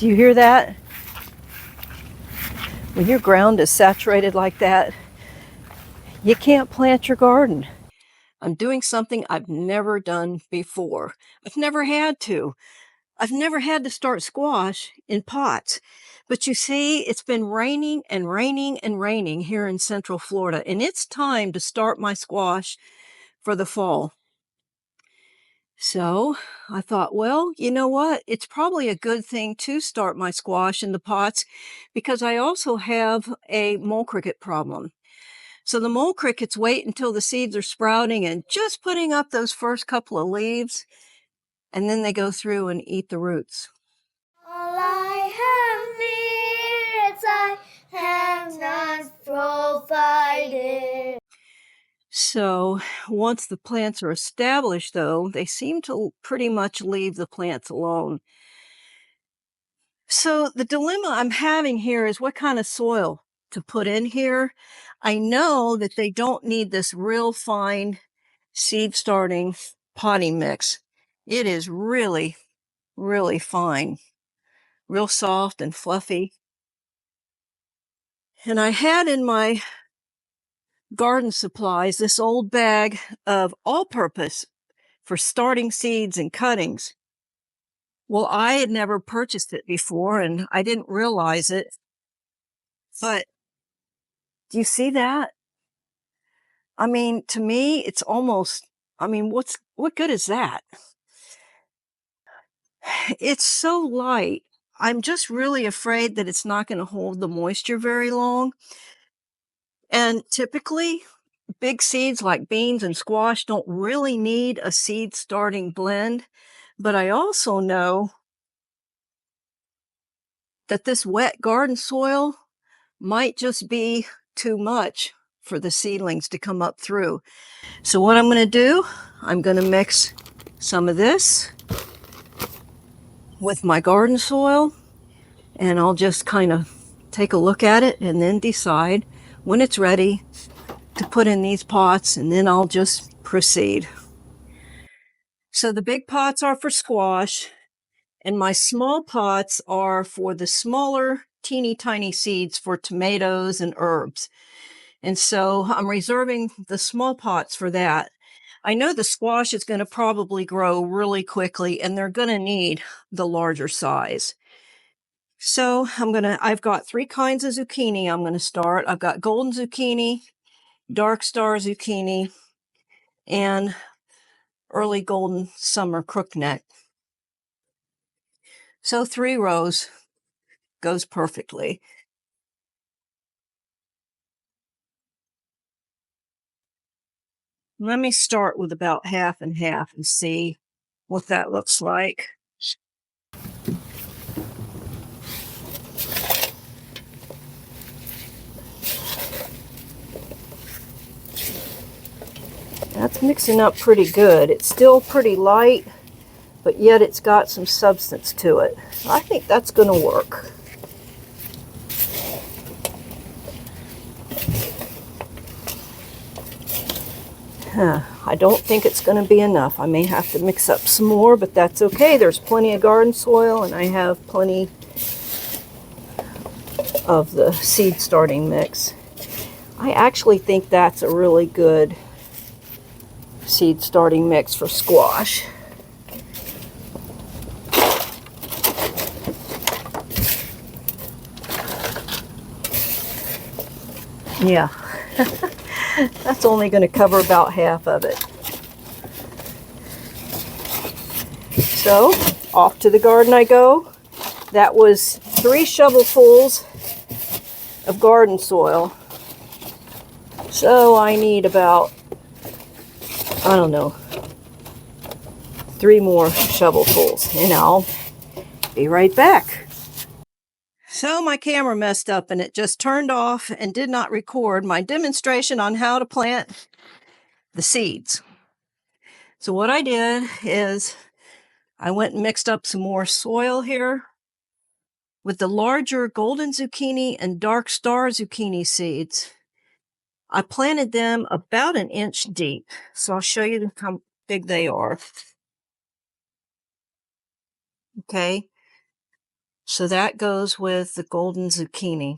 Do you hear that? When your ground is saturated like that, you can't plant your garden. I'm doing something I've never done before. I've never had to. I've never had to start squash in pots. But you see, it's been raining and raining and raining here in Central Florida, and it's time to start my squash for the fall. So I thought, well, you know what? It's probably a good thing to start my squash in the pots because I also have a mole cricket problem. So the mole crickets wait until the seeds are sprouting and just putting up those first couple of leaves, and then they go through and eat the roots. All I have needs, I have not provided. So once the plants are established, though, they seem to pretty much leave the plants alone. So the dilemma I'm having here is what kind of soil to put in here. I know that they don't need this real fine seed starting potting mix. It is really, really fine, real soft and fluffy. And I had in my garden supplies this old bag of all-purpose for starting seeds and cuttings. Well, I had never purchased it before and I didn't realize it. But do you see that? I mean, to me, it's almost, I mean, what good is that? It's so light. I'm just really afraid that it's not going to hold the moisture very long. And typically, big seeds like beans and squash don't really need a seed starting blend. But I also know that this wet garden soil might just be too much for the seedlings to come up through. So what I'm going to do, I'm going to mix some of this with my garden soil, and I'll just kind of take a look at it and then decide when it's ready to put in these pots, and then I'll just proceed. So the big pots are for squash, and my small pots are for the smaller, teeny tiny seeds for tomatoes and herbs. And so I'm reserving the small pots for that. I know the squash is going to probably grow really quickly, and they're going to need the larger size. So I've got 3 kinds of zucchini I'm going to start. I've got golden zucchini, dark star zucchini, and early golden summer crookneck. So 3 rows goes perfectly. Let me start with about half and half and see what that looks like. That's mixing up pretty good. It's still pretty light, but yet it's got some substance to it. I think that's going to work. I don't think it's going to be enough. I may have to mix up some more, but that's okay. There's plenty of garden soil, and I have plenty of the seed starting mix. I actually think that's a really good seed starting mix for squash. Yeah, that's only going to cover about half of it. So, off to the garden I go. That was 3 shovelfuls of garden soil. So I need about, I don't know, 3 more shovelfuls, and I'll be right back. So my camera messed up and it just turned off and did not record my demonstration on how to plant the seeds. So what I did is I went and mixed up some more soil here with the larger golden zucchini and dark star zucchini seeds. I planted them about 1 inch deep. So I'll show you how big they are. Okay. So that goes with the golden zucchini.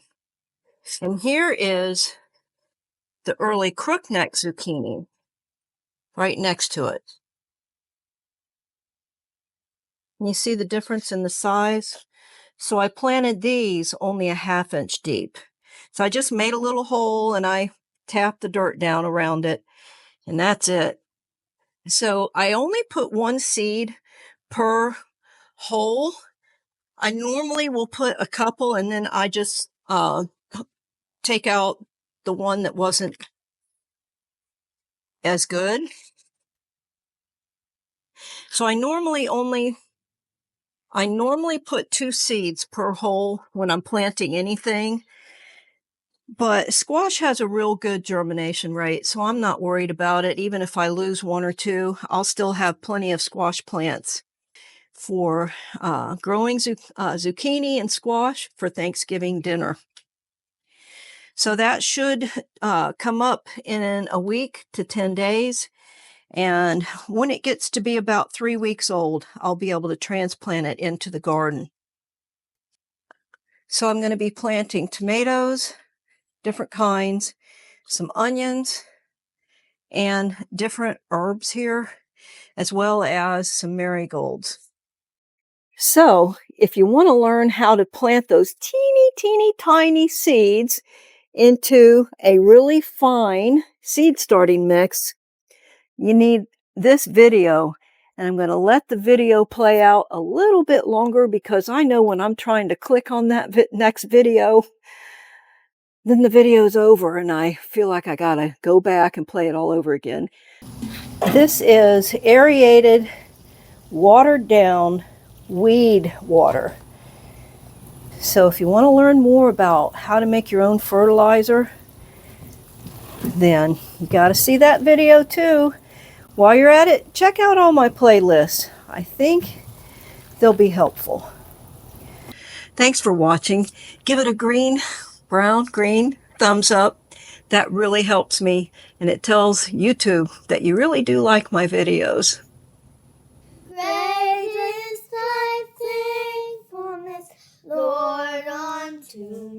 And here is the early crookneck zucchini right next to it. And you see the difference in the size? So I planted these only a 1/2 inch deep. So I just made a little hole and I tapped the dirt down around it, and that's it. So I only put 1 seed per hole. I normally will put a couple and then I just take out the one that wasn't as good. So I normally put 2 seeds per hole when I'm planting anything. But squash has a real good germination rate, so I'm not worried about it. Even if I lose 1 or 2, I'll still have plenty of squash plants for growing zucchini and squash for Thanksgiving dinner. So that should come up in a week to 10 days. And when it gets to be about 3 weeks old, I'll be able to transplant it into the garden. So I'm going to be planting tomatoes, different kinds, some onions, and different herbs here, as well as some marigolds. So if you want to learn how to plant those teeny tiny seeds into a really fine seed starting mix, you need this video. And I'm going to let the video play out a little bit longer because I know when I'm trying to click on that next video, then the video's over and I feel like I gotta go back and play it all over again. This is aerated, watered down weed water. So if you want to learn more about how to make your own fertilizer, then you got to see that video too. While you're at it, check out all my playlists. I think they'll be helpful. Thanks for watching. Give it a green thumbs up. That really helps me, and it tells YouTube that you really do like my videos. Great is thy faithfulness, Lord, unto